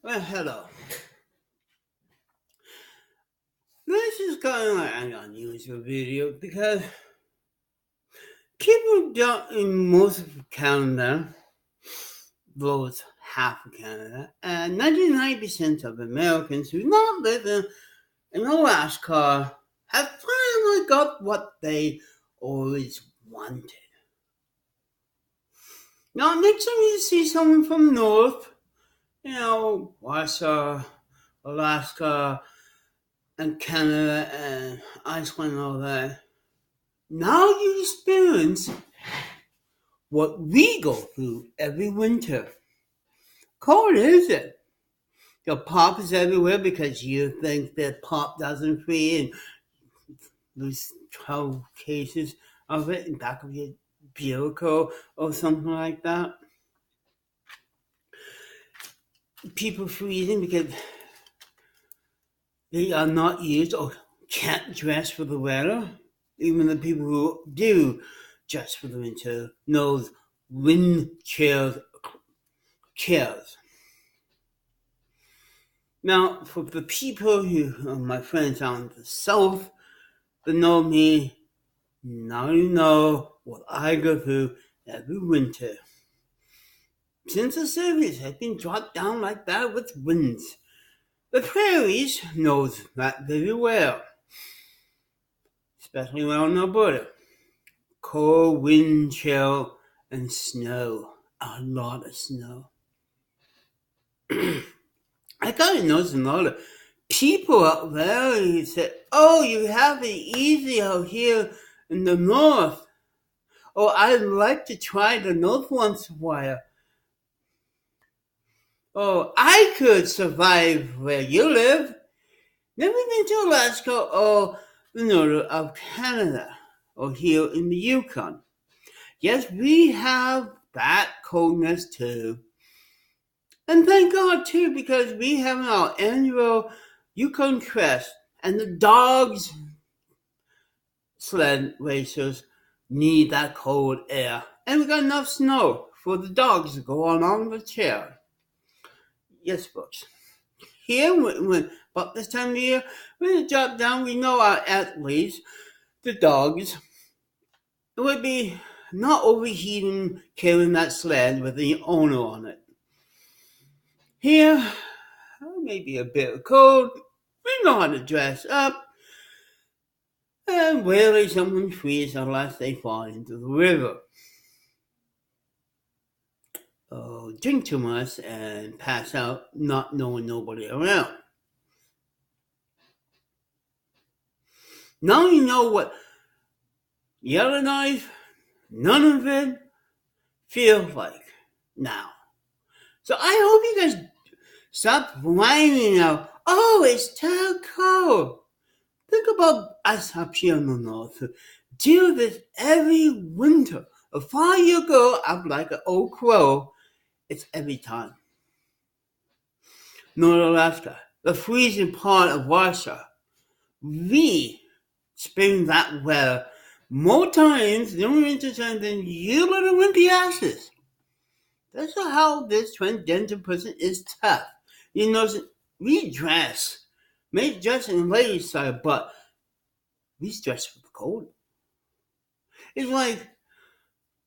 Well, hello. This is kind of like an unusual video because people don't in most of Canada, those half of Canada, and 99% of Americans who not living in Alaska have finally got what they always wanted. Now, next time you see someone from North, Warsaw, Alaska, and Canada, and Iceland, and all that, now you experience what we go through every winter. Cold is it? The pop is everywhere because you think that pop doesn't free and there's 12 cases of it in the back of your vehicle or something like that. People freezing because they are not used or can't dress for the weather. Even the people who do dress for the winter knows wind chills. Now, for the people who are my friends out in the south that know me, now you know what I go through every winter. Since the surface has been dropped down like that with winds, the prairies knows that very well, especially around Alberta. Cold, wind, chill, and snow. A lot of snow. I kind of noticed a lot of people out there who said, "Oh, you have it easy out here in the north." Oh, I'd like to try the north once in a while. Oh, I could survive where you live. Never been to Alaska or the north of Canada or here in the Yukon. Yes, we have that coldness too. And thank God too, because we have our annual Yukon Crest and the dogs sled racers need that cold air. And we got enough snow for the dogs to go on the trail. Yes, folks. Here, when about this time of year, when it drop down, we know our athletes, the dogs, would be not overheating carrying that sled with the owner on it. Here, maybe a bit cold. We know how to dress up. And rarely someone freezes unless they fall into the river. Drink too much and pass out not knowing nobody around. Now you know what Yellowknife, none of it feels like now. So I hope you guys stop whining out. Oh, it's too cold. Think about us up here in the north who deal with this every winter. If far you go up like an old crow, it's every time. North Alaska, the freezing part of Warsaw. We experience that weather more times during winter time than you little wimpy asses. That's how this transgender person is tough. You know, we dress, may dress in the ladies' side, but we dress for the cold. It's like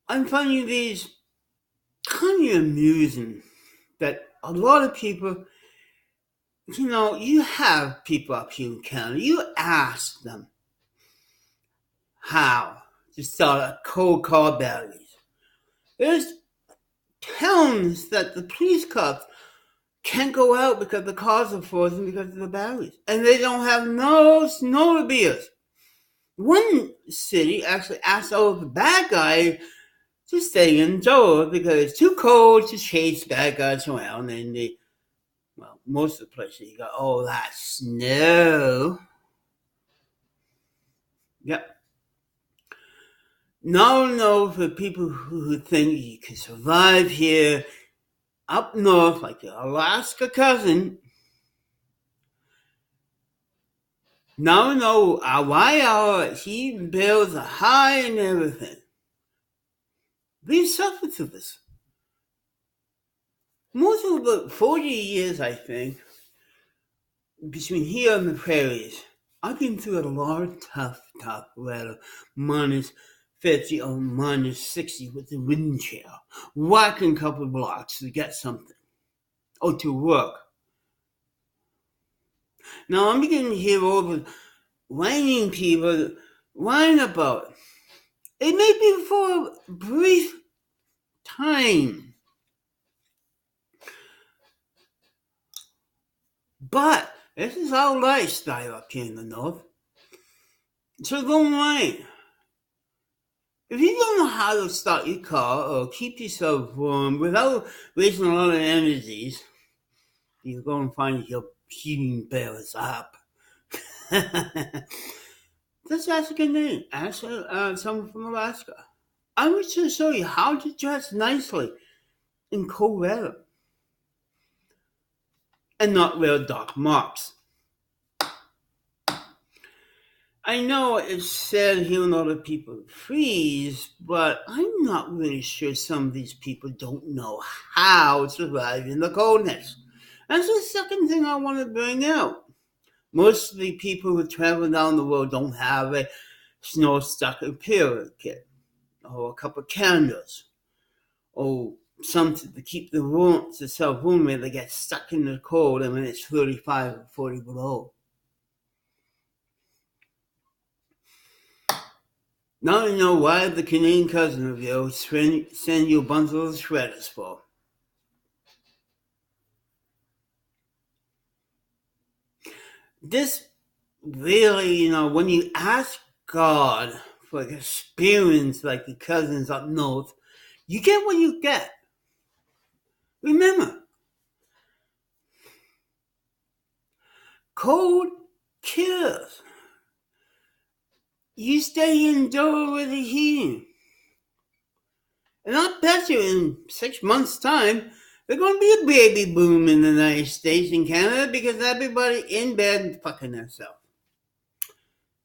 I'm finding these kind of amusing that a lot of people, you have people up here in Canada, you ask them how to start a cold car batteries. There's towns that the police cops can't go out because the cars are frozen because of the batteries. And they don't have no snowmobiles. One city actually asked all the bad guys to stay indoors because it's too cold to chase bad guys around. And most of the places you got all that snow. Yep. No, for people who think you can survive here up north, like your Alaska cousin. No, why he builds a high and everything. We suffer through this. most of about 40 years, I think, between here and the prairies, I've been through a lot of tough weather, minus 50 or minus 60 with the wind chill, walking a couple of blocks to get something, or to work. Now I'm beginning to hear all the whining people whine about it. It may be for a brief time, but this is our lifestyle up here in the north. So don't mind. If you don't know how to start your car or keep yourself warm without wasting a lot of energies, you're going to find your heating bill is up. Just ask a name. Ask someone from Alaska. I wish to show you how to dress nicely in cold weather and not wear dark marks. I know it's sad hearing other people freeze, but I'm not really sure some of these people don't know how to survive in the coldness. That's the second thing I want to bring out. Most of the people who travel down the road don't have a snow stocking period kit, or a couple of candles, or something to keep themselves warm when they get stuck in the cold and when it's 35 or 40 below. Now you know why the Canadian cousin of yours send you a bundle of shredders for. This really, when you ask God for an experience like the cousins up north, you get what you get. Remember, cold kills. You stay indoors with the heating. And I'll bet you in 6 months' time, there's going to be a baby boom in the United States and Canada because everybody in bed and fucking themselves.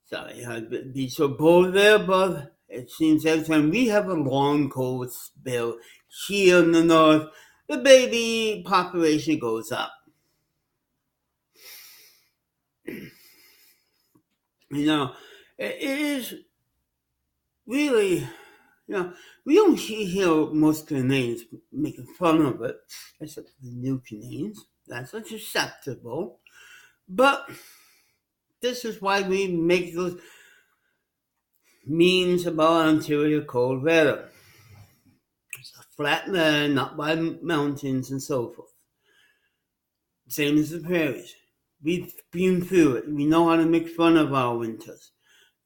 Sorry, I'd be so bold there, but it seems every time we have a long cold spell here in the north, the baby population goes up. It is really, we don't hear most Canadians making fun of it, except the new Canadians. That's acceptable. But this is why we make those memes about Ontario cold weather. It's a flat land, not by mountains and so forth. Same as the prairies. We've been through it. We know how to make fun of our winters.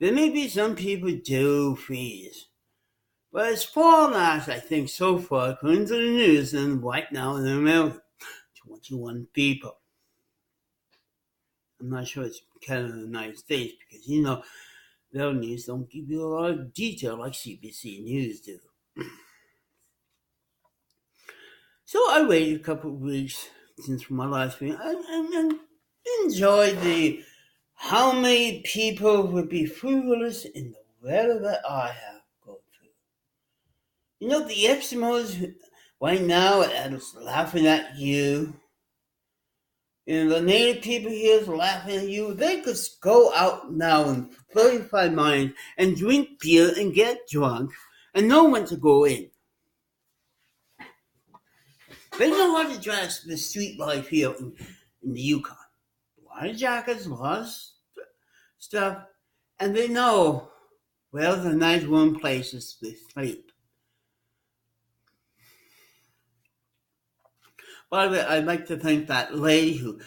There may be some people do freeze. But it's far less, I think, so far, according to the news, than right now in America. 21 people. I'm not sure it's Canada and the United States because, their news don't give you a lot of detail like CBC News do. So I waited a couple of weeks since my last video and enjoyed the how many people would be frivolous in the weather that I have gone through. The Eskimos right now are just laughing at you. The native people here is laughing at you. They could go out now in 35 miles and drink beer and get drunk and know when to go in. They know how to dress the street life here in the Yukon. A lot of jackets, a lot of stuff, and they know where the nice warm places to sleep. By the way, I'd like to thank that lady who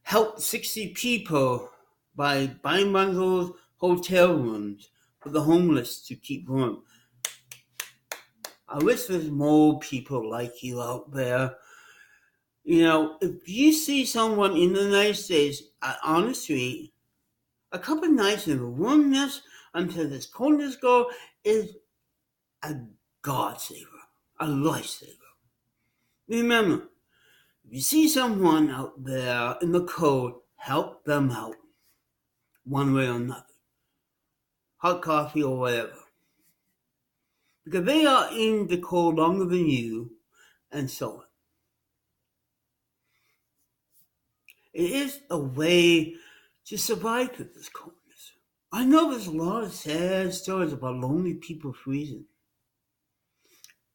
helped 60 people by buying bundles, hotel rooms for the homeless to keep warm. I wish there's more people like you out there. If you see someone in the United States on the street, a couple of nights in the warmness until this coldness goes is a God saver, a lifesaver. Remember, if you see someone out there in the cold, help them out, one way or another. Hot coffee or whatever. Because they are in the cold longer than you, and so on. It is a way to survive through this coldness. I know there's a lot of sad stories about lonely people freezing.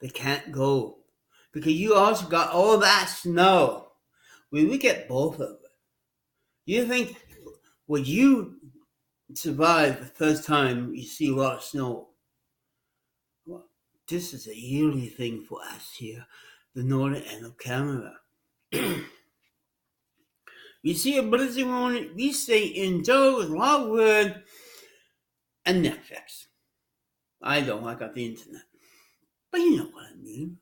They can't go because you also got all that snow. We get both of it. You think, would you survive the first time you see a lot of snow? Well, this is a yearly thing for us here, the northern end of Canada. We see a blizzard morning, we stay indoors, a lot of wood, and Netflix. I don't, I got the internet. But you know what I mean.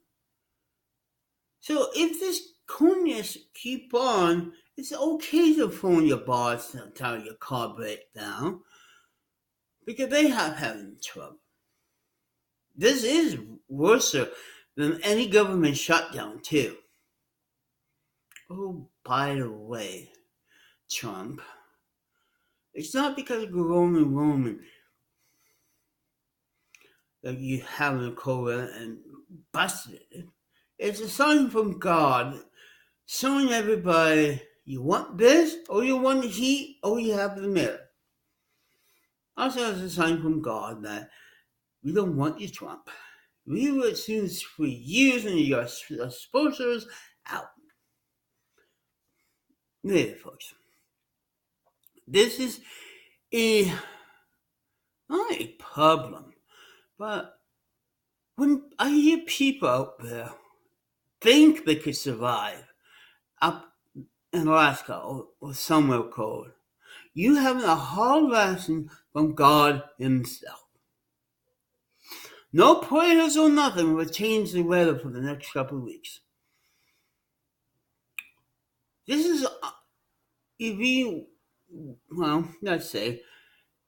So if this coldness keep on, it's okay to phone your boss and tell your car break down because they have having trouble. This is worse than any government shutdown too. Oh, by the way, Trump, it's not because of Roman that you having a COVID and busted it. It's a sign from God showing everybody you want this, or you want the heat, or you have the mirror. Also, it's a sign from God that we don't want you, Trump. We were since for years and your sponsors out. There, folks. This is not a problem, but when I hear people out there think they could survive up in Alaska or somewhere cold, you having a hard lesson from God Himself. No prayers or nothing will change the weather for the next couple of weeks. This is if we, well, let's say,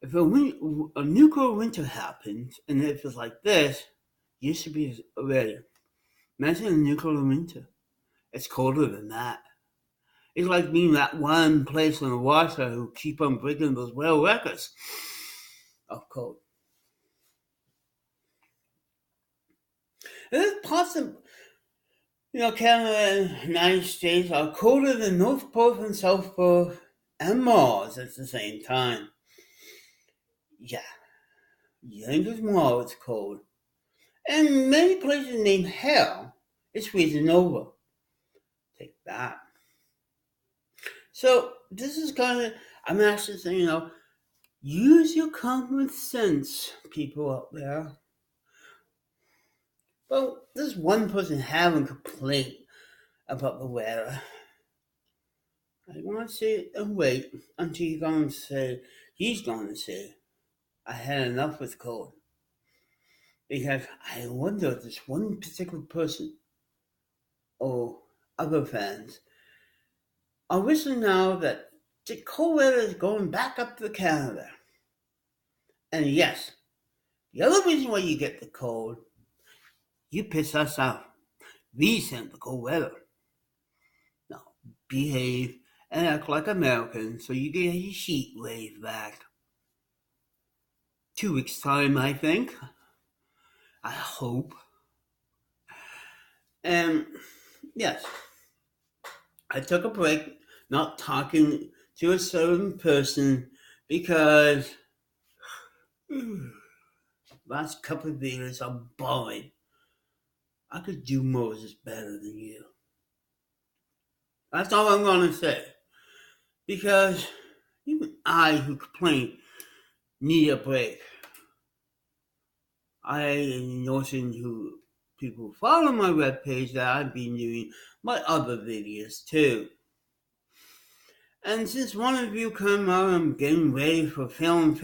if a nuclear winter happens, and if it's like this, you should be ready. Imagine a nuclear winter. It's colder than that. It's like being that one place in the water who keep on breaking those world records of cold. It is possible, Canada and United States are colder than North Pole and South Pole and Mars at the same time. Yeah, you think it's Mars it's cold. And many places named Hell is freezing over. Take that. So this is I'm actually saying, use your common sense, people out there. Well, there's one person having a complaint about the weather. I want to say and wait until he's going to say, I had enough with cold. Because I wonder if this one particular person or other fans are wishing now that the cold weather is going back up to Canada. And yes, the other reason why you get the cold, you piss us off. We sent the cold weather. Now, behave and act like Americans so you get your heat wave back. 2 weeks' time, I think. I hope. And yes, I took a break not talking to a certain person because last couple of videos are boring. I could do Moses better than you. That's all I'm going to say. Because even I, who complain, need a break. I noticing who people follow my webpage that I've been doing my other videos too. And since one of you come out, I'm getting ready for film,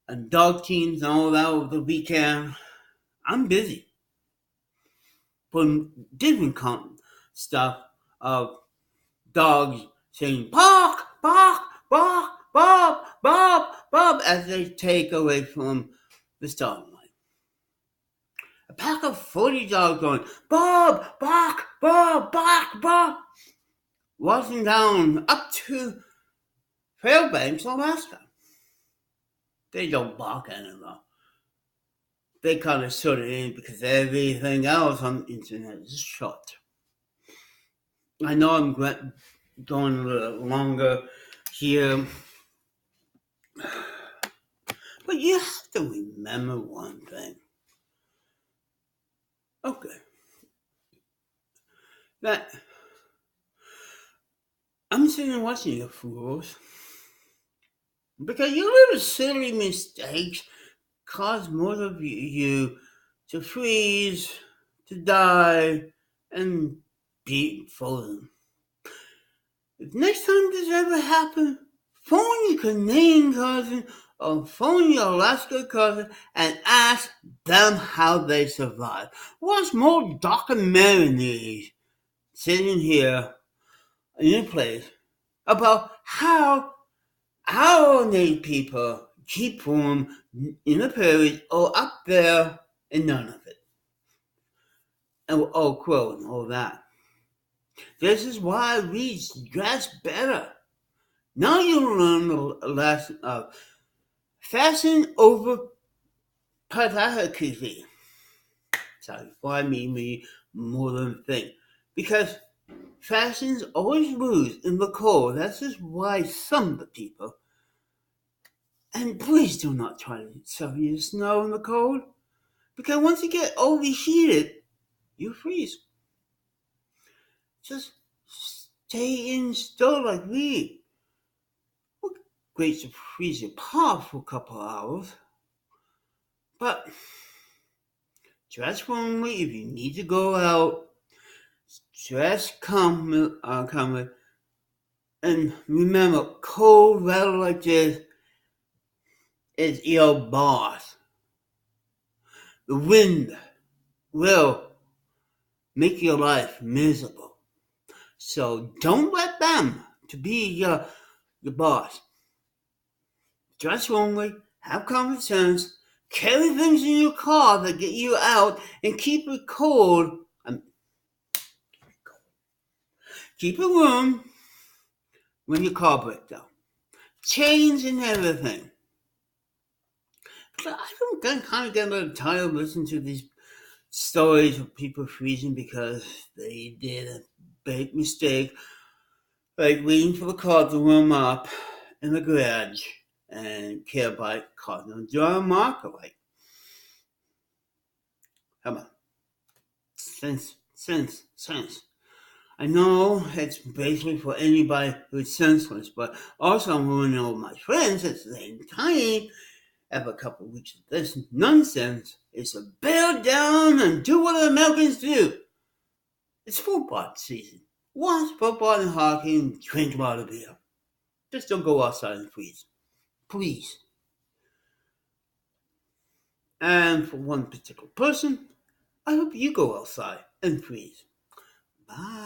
and dog teams and all that over the weekend. I'm busy. Putting different stuff of dogs saying bark, bark, bark, Bob, Bob, Bob, as they take away from the starting line. A pack of 40 dogs going, Bob, bark, Bob, bark, Bob, walking down up to Fairbanks, Alaska. They don't bark anymore. They kind of shut it in because everything else on the internet is shut. I know I'm going a little longer here. But you have to remember one thing. Okay. That I'm sitting and watching you fools. Because your little silly mistakes cause most of you to freeze, to die, and be frozen. If next time this ever happens, phone your Canadian cousin or phone your Alaska cousin and ask them how they survived. Watch more documentaries sitting here in your place about how our Native people keep warm in the prairies or up there and none of it. And all crow and all that. This is why we dress better. Now you learn the lesson of fashion over patriarchy. Sorry, why me more than a thing. Because fashions always lose in the cold. That's just why some of the people. And please do not try to suffer your snow in the cold. Because once you get overheated, you freeze. Just stay in still like me. We're great to freeze your paw for a couple hours. But dress warmly if you need to go out. Dress calmly. And remember, cold weather like this is your boss. The wind will make your life miserable. So don't let them to be your boss. Dress warmly, have common sense, carry things in your car that get you out, and keep it cold. Keep it warm when your car breaks down. Change and everything. But I kind of get a little tired of listening to these stories of people freezing because they did a big mistake, like waiting for the car to warm up in the garage and care about causing a dry marker. Like, come on, sense. I know it's basically for anybody who's senseless, but also I'm ruining all my friends at the same time. After a couple of weeks of this nonsense, is to bear down and do what the Americans do. It's football season. Watch football and hockey and drink a lot of beer. Just don't go outside and freeze. Please. And for one particular person, I hope you go outside and freeze. Bye.